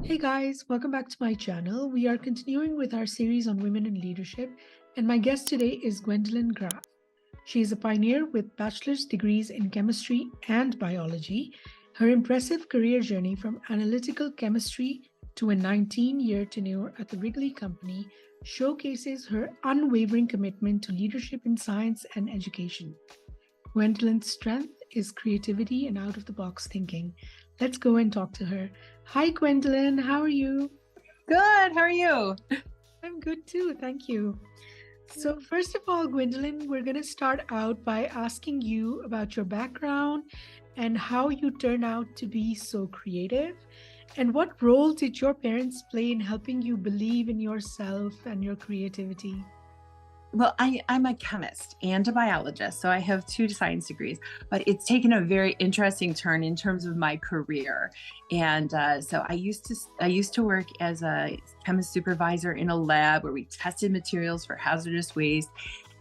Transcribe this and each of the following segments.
Hey guys, welcome back to my channel. We are continuing with our series on women in leadership, and my guest today is Gwendolyn Graff. She is a pioneer with bachelor's degrees in chemistry and biology. Her impressive career journey from analytical chemistry to a 19-year tenure at the Wrigley Company showcases her unwavering commitment to leadership in science and education. Gwendolyn's strength is creativity and out of the box thinking. Let's go and talk to her. Hi, Gwendolyn. How are you? Good. How are you? I'm good too. Thank you. So, first of all, Gwendolyn, we're going to start out by asking you about your background and how you turn out to be so creative. And what role did your parents play in helping you believe in yourself and your creativity? Well, I'm a chemist and a biologist, so I have two science degrees, but it's taken a very interesting turn in terms of my career. And so I used to work as a chemist supervisor in a lab where we tested materials for hazardous waste.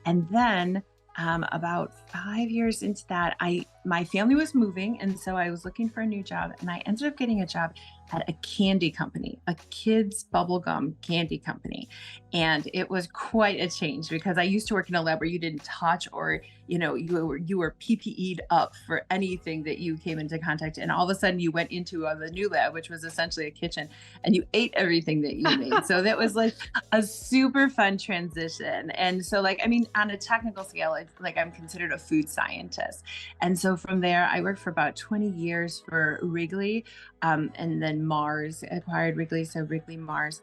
And then about 5 years into that, my family was moving, and so I was looking for a new job, and I ended up getting a job at a candy company, a kids bubblegum candy company. And it was quite a change because I used to work in a lab where you didn't touch or, you were PPE'd up for anything that you came into contact. And all of a sudden you went into the new lab, which was essentially a kitchen, and you ate everything that you made. So that was like a super fun transition. And so on a technical scale, it's like I'm considered a food scientist. And so from there, I worked for about 20 years for Wrigley, and then Mars acquired Wrigley, so Wrigley Mars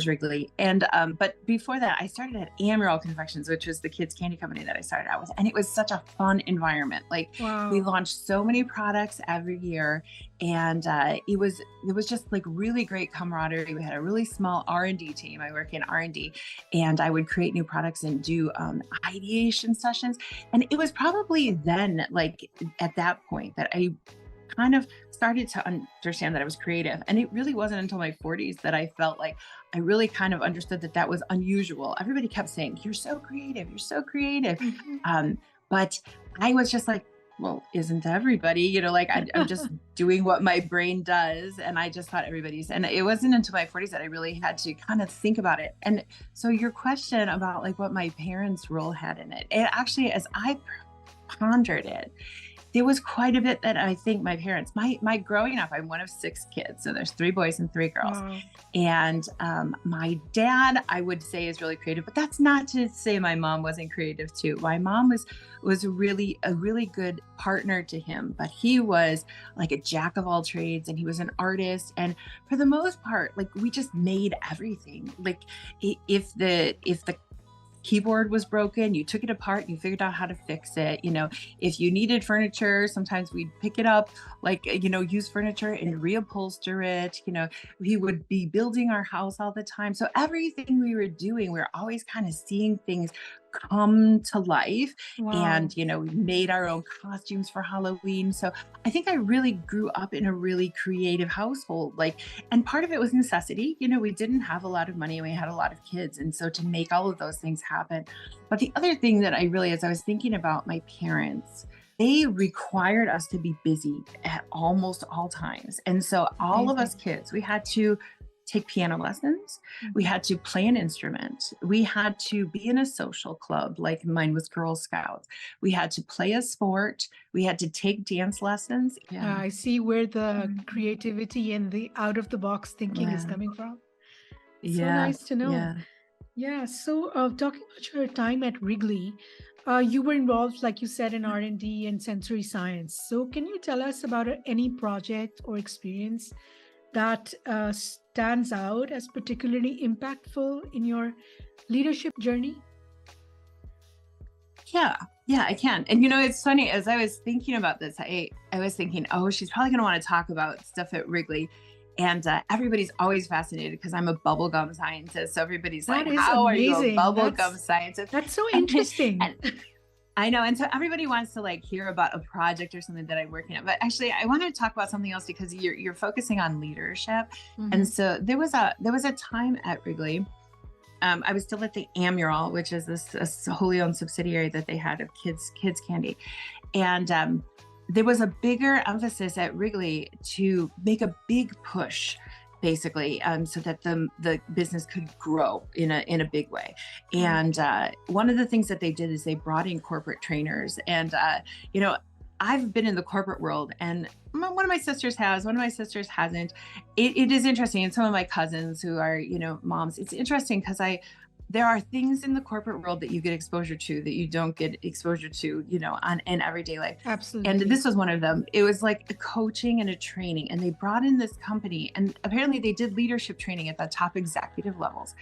Wrigley. And but before that, I started at Amaral Confections, which was the kids candy company that I started out with, and it was such a fun environment. Like we Wow. launched so many products every year, and it was just like really great camaraderie. We had a really small R&D team. I work in R&D, and I would create new products and do ideation sessions. And it was probably then, like at that point, that I kind of started to understand that I was creative. And it really wasn't until my 40s that I felt like I really kind of understood that that was unusual. Everybody kept saying, "You're so creative, you're so creative." Mhm. But I was just like, well, isn't everybody? I'm just doing what my brain does. And I just thought everybody's, and it wasn't until my 40s that I really had to kind of think about it. And so your question about like what my parents' role had in it actually, as I pondered it, there was quite a bit that I think my parents, my growing up, I'm one of six kids. So there's three boys and three girls. Wow. And my dad, I would say, is really creative, but that's not to say my mom wasn't creative too. My mom was really a really good partner to him, but he was like a jack of all trades, and he was an artist. And for the most part, like we just made everything. Like if the keyboard was broken, you took it apart, you figured out how to fix it. If you needed furniture, sometimes we'd pick it up, use furniture and reupholster it. We would be building our house all the time. So everything we were doing, we were always kind of seeing things come to life. Wow. And we made our own costumes for Halloween. So I think I really grew up in a really creative household. And part of it was necessity. We didn't have a lot of money and we had a lot of kids. And so to make all of those things happen. But the other thing that as I was thinking about my parents, they required us to be busy at almost all times. And so all of us Amazing. kids, we had to take piano lessons. We had to play an instrument. We had to be in a social club, like mine was Girl Scouts. We had to play a sport. We had to take dance lessons. Yeah. I see where the creativity and the out of the box thinking is Yeah. coming from. So Yeah. nice to know. Yeah. Yeah. So, talking about your time at Wrigley, you were involved, like you said, in R&D and sensory science. So, can you tell us about any project or experience that stands out as particularly impactful in your leadership journey? Yeah. Yeah, I can. And it's funny, as I was thinking about this, I was thinking, oh, she's probably going to want to talk about stuff at Wrigley. And everybody's always fascinated because I'm a bubblegum scientist. So everybody's like, That is how are you a amazing. bubblegum scientist? That's so And, interesting. and I know. And so everybody wants to like hear about a project or something that I'm working on. But actually, I want to talk about something else because you're focusing on leadership. And Mhm. so there was a time at Wrigley. I was still at the Amaral, which is this wholly owned subsidiary that they had of kids candy, and there was a bigger emphasis at Wrigley to make a big push basically, so that the business could grow in a big way. And one of the things that they did is they brought in corporate trainers. And I've been in the corporate world, and one of my sisters has, one of my sisters hasn't. It is interesting, and some of my cousins who are moms, it's interesting because there are things in the corporate world that you get exposure to that you don't get exposure to, in everyday life. Absolutely. And this was one of them. It was like a coaching and a training, and they brought in this company, and apparently they did leadership training at the top executive levels.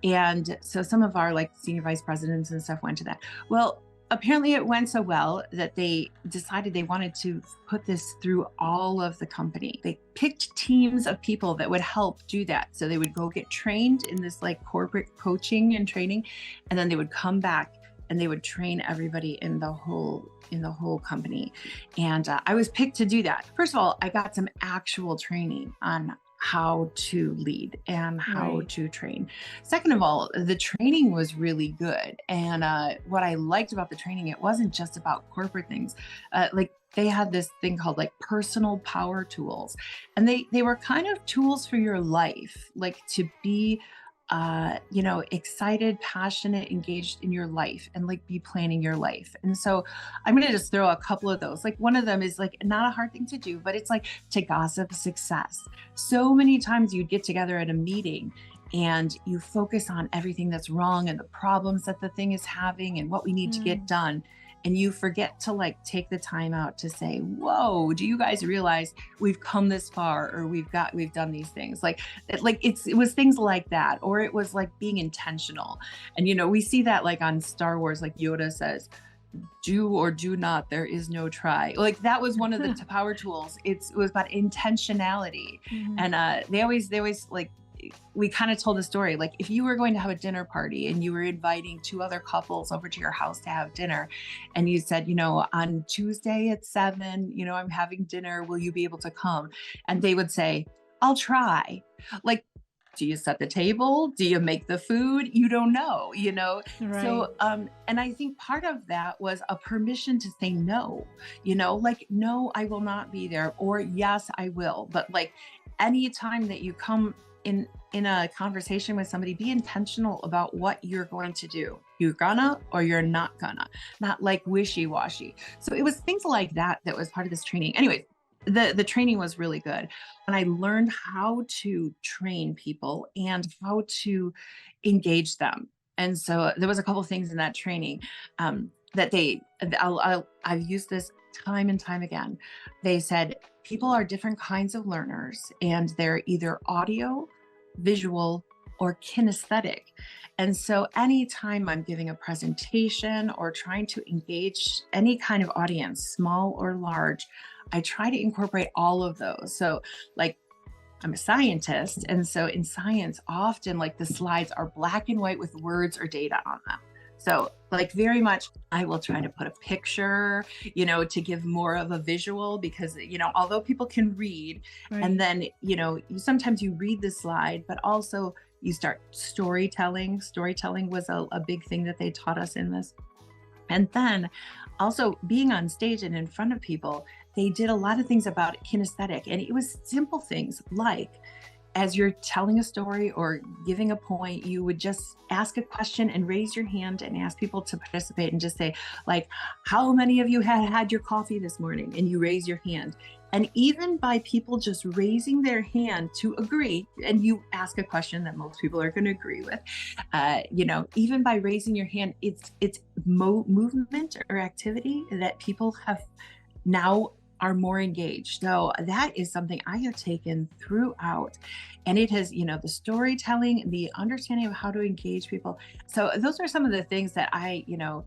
And so some of our like senior vice presidents and stuff went to that. Well, apparently it went so well that they decided they wanted to put this through all of the company. They picked teams of people that would help do that. So they would go get trained in this like corporate coaching and training, and then they would come back and they would train everybody in the whole company. And I was picked to do that. First of all, I got some actual training on how to lead and how to train. Second of all, the training was really good. And what I liked about the training, it wasn't just about corporate things. Like they had this thing called like personal power tools. And they were kind of tools for your life, like to be excited, passionate, engaged in your life, and like be planning your life. And so I'm going to just throw a couple of those. Like one of them is like not a hard thing to do, but it's like to gossip success. So many times you'd get together at a meeting and you focus on everything that's wrong and the problems that the thing is having and what we need to get done. And you forget to like take the time out to say, whoa, do you guys realize we've come this far, or we've done these things? It was things like that, or it was like being intentional. And, we see that like on Star Wars, like Yoda says, do or do not, there is no try. Like that was one of the power tools. It was about intentionality. And they always like, we kind of told a story, like if you were going to have a dinner party and you were inviting two other couples over to your house to have dinner, and you said, on Tuesday at 7, I'm having dinner, will you be able to come? And they would say, I'll try. Like, do you set the table? Do you make the food? You don't know, Right. So, and I think part of that was a permission to say no, like, no, I will not be there, or yes, I will. But like anytime that you come in a conversation with somebody, be intentional about what you're going to do. You're gonna, or you're not gonna, not like wishy-washy. So it was things like that was part of this training. Anyway, the training was really good. And I learned how to train people and how to engage them. And so there was a couple of things in that training that I've used this time and time again. They said, people are different kinds of learners, and they're either audio, visual, or kinesthetic. And so anytime I'm giving a presentation or trying to engage any kind of audience, small or large, I try to incorporate all of those. So like I'm a scientist. And so in science, often like the slides are black and white with words or data on them. So like very much, I will try to put a picture, to give more of a visual, because, although people can read, and then, sometimes you read the slide, but also you start storytelling. Storytelling was a big thing that they taught us in this. And then also being on stage and in front of people, they did a lot of things about kinesthetic, and it was simple things like, as you're telling a story or giving a point, you would just ask a question and raise your hand and ask people to participate, and just say, like, how many of you had your coffee this morning? And you raise your hand. And even by people just raising their hand to agree, and you ask a question that most people are going to agree with, even by raising your hand, it's movement or activity that people have now are more engaged. So that is something I have taken throughout. And it has, the storytelling, the understanding of how to engage people. So those are some of the things that I,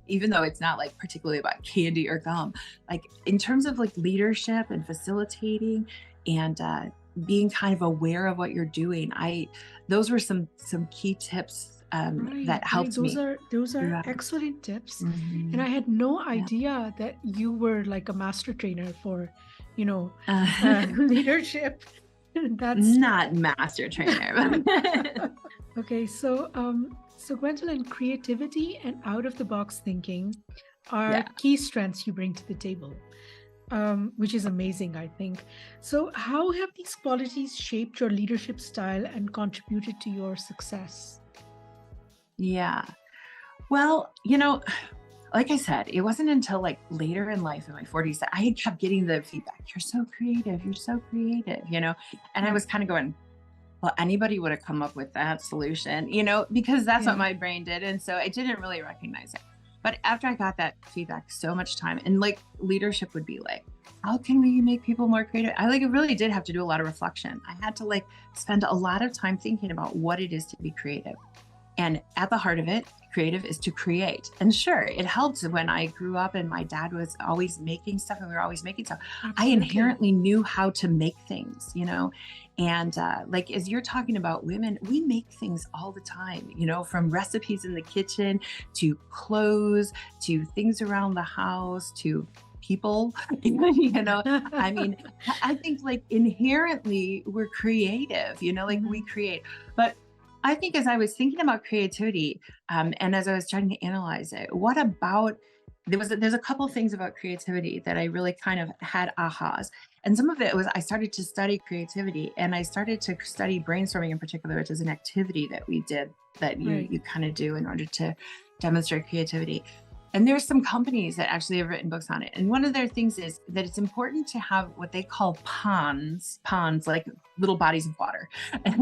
even though it's not like particularly about candy or gum, like in terms of like leadership and facilitating and being kind of aware of what you're doing, those were some key tips that helped me. Those are excellent tips. And I had no idea that you were like a master trainer for, leadership. That's not master trainer. Okay, so Gwendolyn, creativity and out of the box thinking are key strengths you bring to the table. which is amazing, I think. So, how have these qualities shaped your leadership style and contributed to your success? Yeah. Well, like I said, it wasn't until like later in life in my 40s that I kept getting the feedback, you're so creative, and I Right. was kind of going, well, anybody would have come up with that solution, because that's what Yeah. my brain did. And so I didn't really recognize it. But after I got that feedback so much time, and like leadership would be like, how can we make people more creative? I like it really did have to do a lot of reflection. I had to like spend a lot of time thinking about what it is to be creative. And at the heart of it, creative is to create. And sure, it helped when I grew up and my dad was always making stuff and we were always making stuff. I Absolutely. inherently knew how to make things, And like as you're talking about women, we make things all the time, from recipes in the kitchen to clothes to things around the house to people, I mean, I think like inherently we're creative, like we Mhm. create. But I think as I was thinking about creativity, and as I was trying to analyze it, what about there's a couple things about creativity that I really kind of had ahas. And some of it was I started to study creativity and I started to study brainstorming in particular, which is an activity that we did that you Right. you kind of do in order to demonstrate creativity. And there's some companies that actually have written books on it. And one of their things is that it's important to have what they call ponds like little bodies of water,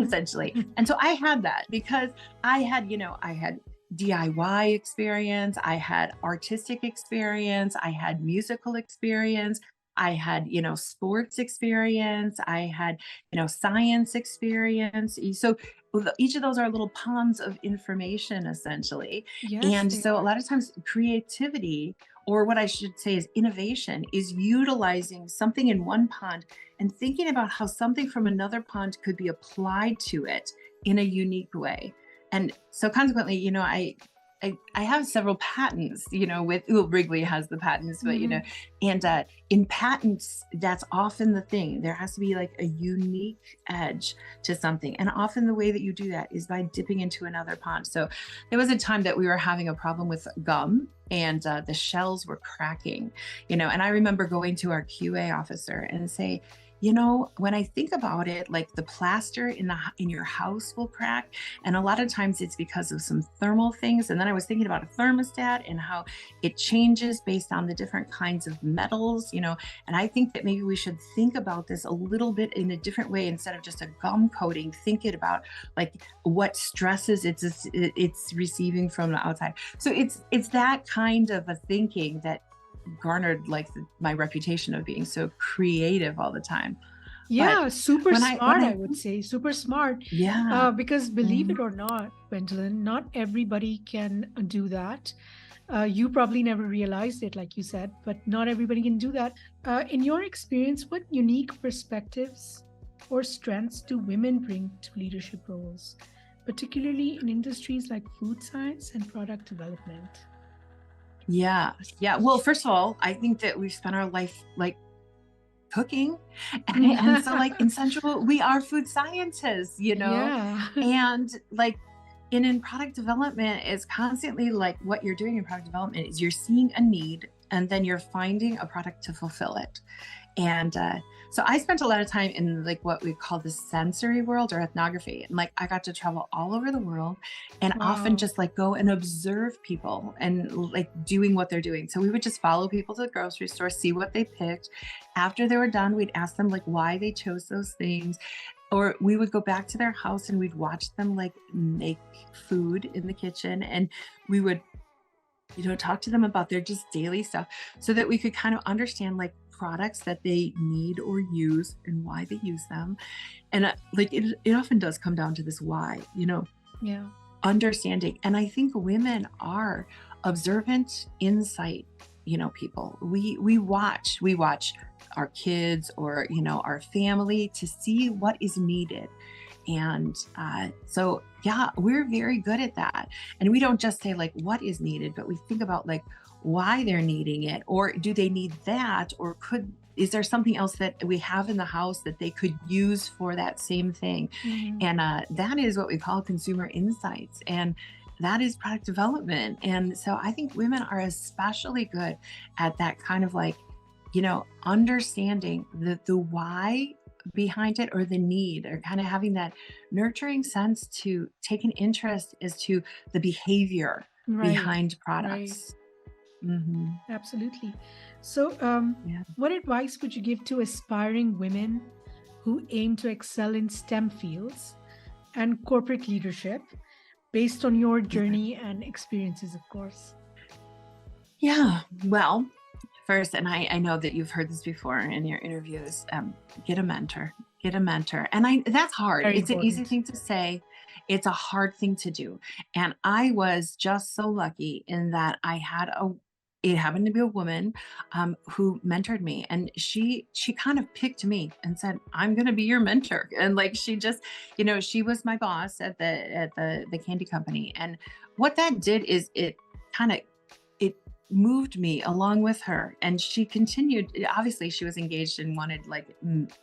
essentially. And so I had that because I had DIY experience, I had artistic experience, I had musical experience, I had, sports experience, I had, science experience. So each of those are little ponds of information, essentially. Yes, And they so a are. lot of times creativity, or what I should say is innovation, is utilizing something in one pond and thinking about how something from another pond could be applied to it in a unique way. And so consequently, I have several patents, with well, Wrigley has the patents, but Mhm. and in patents, that's often the thing. There has to be like a unique edge to something. And often the way that you do that is by dipping into another pond. So there was a time that we were having a problem with gum and the shells were cracking, and I remember going to our QA officer and say, when I think about it, like the plaster in your house will crack, and a lot of times it's because of some thermal things. And then I was thinking about a thermostat and how it changes based on the different kinds of metals, and I think that maybe we should think about this a little bit in a different way instead of just a gum coating, thinking about like what stresses it's receiving from the outside. So it's that kind of a thinking that garnered like my reputation of being so creative all the time. But Yeah, super when smart, I I would say. Super smart. yeah. Because believe it Mhm. or not, Gwendolyn, not everybody can do that. You probably never realized it, like you said, but not everybody can do that. In your experience, what unique perspectives or strengths do women bring to leadership roles, particularly in industries like food science and product development? Yeah. Yeah. Well, first of all, I think that we've spent our life like cooking. And so like in Central, we are food scientists, Yeah. and like in product development is constantly like what you're doing in product development is you're seeing a need and then you're finding a product to fulfill it. And so I spent a lot of time in like what we call the sensory world or ethnography. And like I got to travel all over the world and often Wow. just like go and observe people and like doing what they're doing. So we would just follow people to the grocery store, see what they picked. After they were done, we'd ask them like why they chose those things. Or we would go back to their house and we'd watch them like make food in the kitchen. And we would talk to them about their just daily stuff so that we could kind of understand like products that they need or use and why they use them. And like it often does come down to this why, Yeah. understanding. And I think women are observant, insight, people. We watch our kids or, our family to see what is needed. And so, yeah, we're very good at that. And we don't just say, like, what is needed, but we think about, like, why they're needing it, or do they need that, or is there something else that we have in the house that they could use for that same thing? Mhm. And that is what we call consumer insights. And that is product development. And so I think women are especially good at that kind of like understanding the why behind it, or the need, or kind of having that nurturing sense to take an interest as to the behavior Right. behind Right. products. Hmm. Absolutely. So, Yeah. what advice would you give to aspiring women who aim to excel in STEM fields and corporate leadership based on your journey and experiences, of course? Yeah. Well, first, and I know that you've heard this before in your interviews, get a mentor, get a mentor. And that's hard. Very It's an easy important. thing to say. It's a hard thing to do. And I was just so lucky in that it happened to be a woman who mentored me, and she kind of picked me and said, I'm going to be your mentor. And like, she just, she was my boss at the candy company. And what that did is kind of, it moved me along with her, and she continued. Obviously she was engaged and wanted like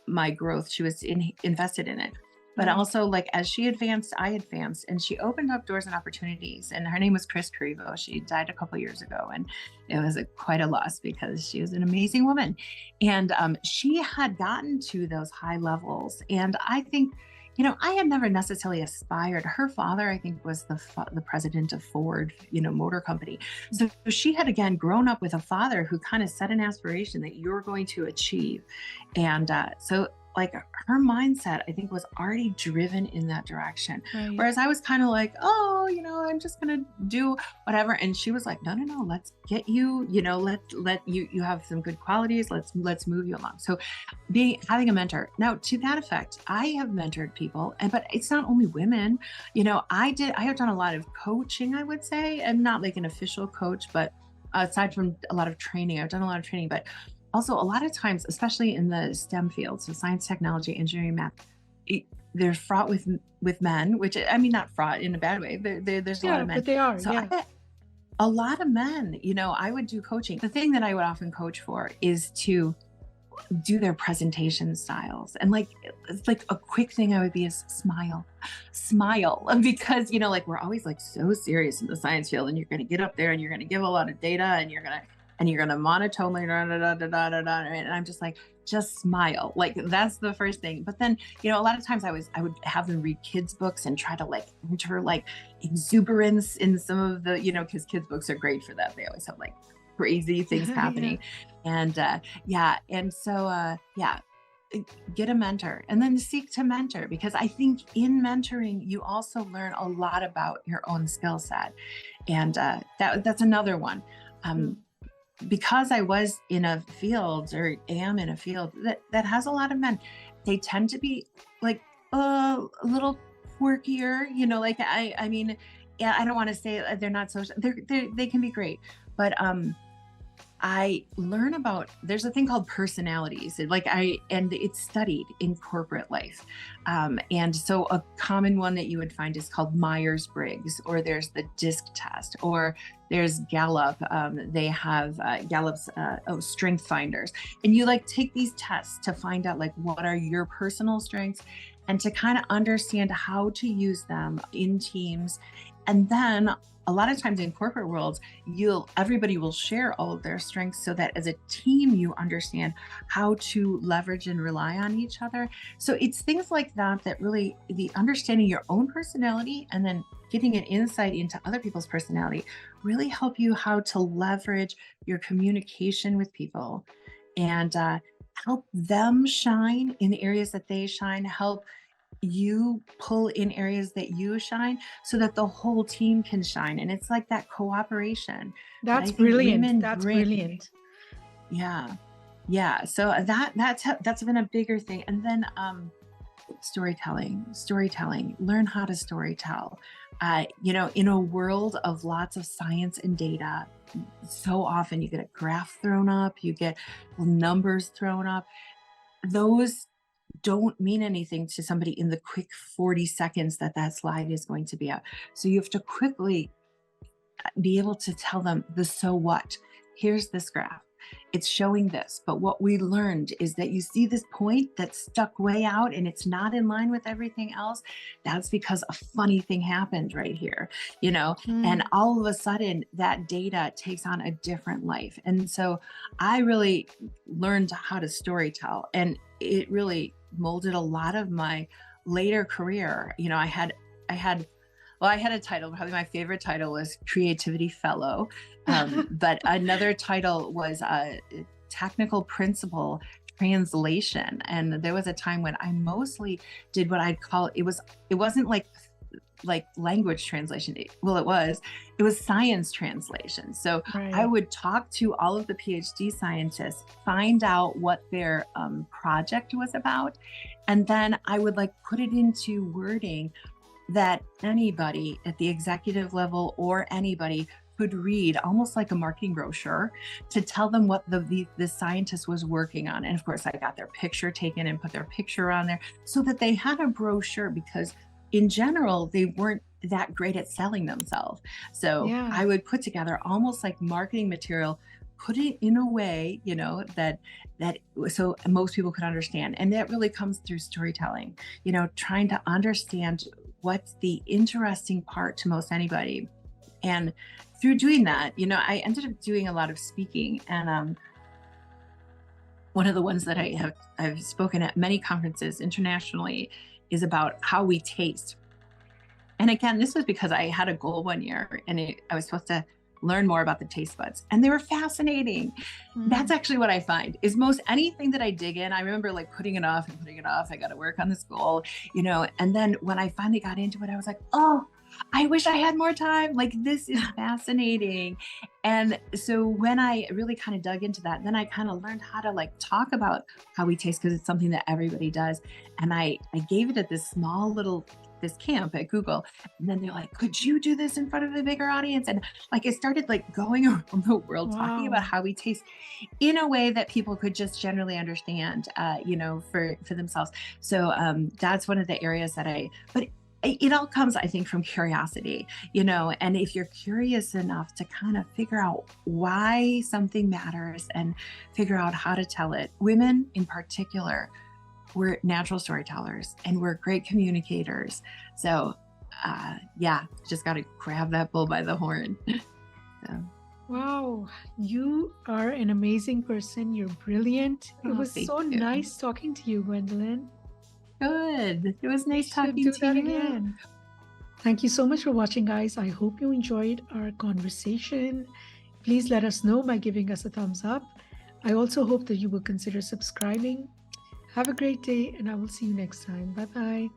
my growth. She was invested in it, but Right. also, like, as she advanced, I advanced, and she opened up doors and opportunities. And her name was Chris Carrivo. She died a couple years ago, and it was quite a loss because she was an amazing woman. And she had gotten to those high levels, and I think, I had never necessarily aspired. Her father, I think, was the president of Ford, Motor Company. So she had, again, grown up with a father who kind of set an aspiration that you're going to achieve. And so, like, her mindset, I think, was already driven in that direction. Right. Whereas I was kind of like, oh, I'm just going to do whatever. And she was like, no, no, no, let's get you, let you have some good qualities. Let's move you along. So having a mentor. Now, to that effect, I have mentored people, but it's not only women. I have done a lot of coaching, I would say. I'm not like an official coach, but aside from a lot of training, I've done a lot of training. But also, a lot of times, especially in the STEM fields, so science, technology, engineering, math, it, they're fraught with men, which, I mean, not fraught in a bad way. There's a lot Yeah, of men. but they are. So Yeah. a lot of men, I would do coaching. The thing that I would often coach for is to do their presentation styles. And like, it's like a quick thing I would be is smile, because, like, we're always like so serious in the science field, and you're going to get up there and you're going to give a lot of data, and you're going to monotonely, da, da, da, da, da, da, da, and I'm just like, just smile. Like, that's the first thing. But then, a lot of times I would have them read kids books and try to like enter like exuberance in some of the, because kids books are great for that. They always have like crazy things Yeah. happening. And yeah. And so, get a mentor, and then seek to mentor, because I think in mentoring, you also learn a lot about your own skill set. And that's another one. True. Um, because I was in a field, or am in a field that has a lot of men, they tend to be like a little quirkier, like, I mean, yeah, I don't want to say they're not social. They can be great, but I learn about, there's a thing called personalities. And it's studied in corporate life. And so a common one that you would find is called Myers-Briggs, or there's the DISC test, or there's Gallup. They have Gallup's strength finders. And you like take these tests to find out like, what are your personal strengths, and to kind of understand how to use them in teams. And then a lot of times in corporate worlds, everybody will share all of their strengths, so that as a team, you understand how to leverage and rely on each other. So it's things like that really, the understanding your own personality and then getting an insight into other people's personality, really help you how to leverage your communication with people, and help them shine in the areas that they shine, help you pull in areas that you shine, so that the whole team can shine. And it's like that cooperation that That's I think brilliant. women That's bring. brilliant. Yeah. Yeah. So that's been a bigger thing. And then storytelling, learn how to storytell. In a world of lots of science and data, so often you get a graph thrown up, you get numbers thrown up. Those don't mean anything to somebody in the quick 40 seconds that slide is going to be up. So you have to quickly be able to tell them the so what. Here's this graph. it's showing this. But what we learned is that you see this point that's stuck way out and it's not in line with everything else. That's because a funny thing happened right here, and all of a sudden that data takes on a different life. And so I really learned how to storytell, and it really molded a lot of my later career. I had a title. Probably my favorite title was Creativity Fellow, but another title was Technical Principal Translation. And there was a time when I mostly did what I'd call it wasn't like language translation. It was science translation. So Right. I would talk to all of the PhD scientists, find out what their project was about, and then I would put it into wording that anybody at the executive level or anybody could read, almost like a marketing brochure, to tell them what the scientist was working on. And of course, I got their picture taken and put their picture on there so that they had a brochure, because in general, they weren't that great at selling themselves. So Yeah. I would put together almost like marketing material, put it in a way, that so most people could understand. And that really comes through storytelling, trying to understand what's the interesting part to most anybody. And through doing that, I ended up doing a lot of speaking. And one of the ones that I've spoken at many conferences internationally is about how we taste. And again, this was because I had a goal one year, and I was supposed to learn more about the taste buds, and they were fascinating. That's actually what I find is most anything that I dig in. I remember putting it off. I got to work on this goal, and then when I finally got into it, I was like, oh, I wish I had more time. This is fascinating. And so when I really kind of dug into that, then I kind of learned how to talk about how we taste, because it's something that everybody does. And I gave it at this small little camp at Google. And then they're like, could you do this in front of a bigger audience? And it started going around the world talking about how we taste in a way that people could just generally understand, for themselves. So that's one of the areas but it all comes, I think, from curiosity, and if you're curious enough to kind of figure out why something matters and figure out how to tell it. Women in particular, we're natural storytellers and we're great communicators. So just got to grab that bull by the horn. So. Wow, you are an amazing person. You're brilliant. It was so nice talking to you, Gwendolyn. Good. It was nice talking to you again. Thank you so much for watching, guys. I hope you enjoyed our conversation. Please let us know by giving us a thumbs up. I also hope that you will consider subscribing. Have a great day, and I will see you next time. Bye-bye.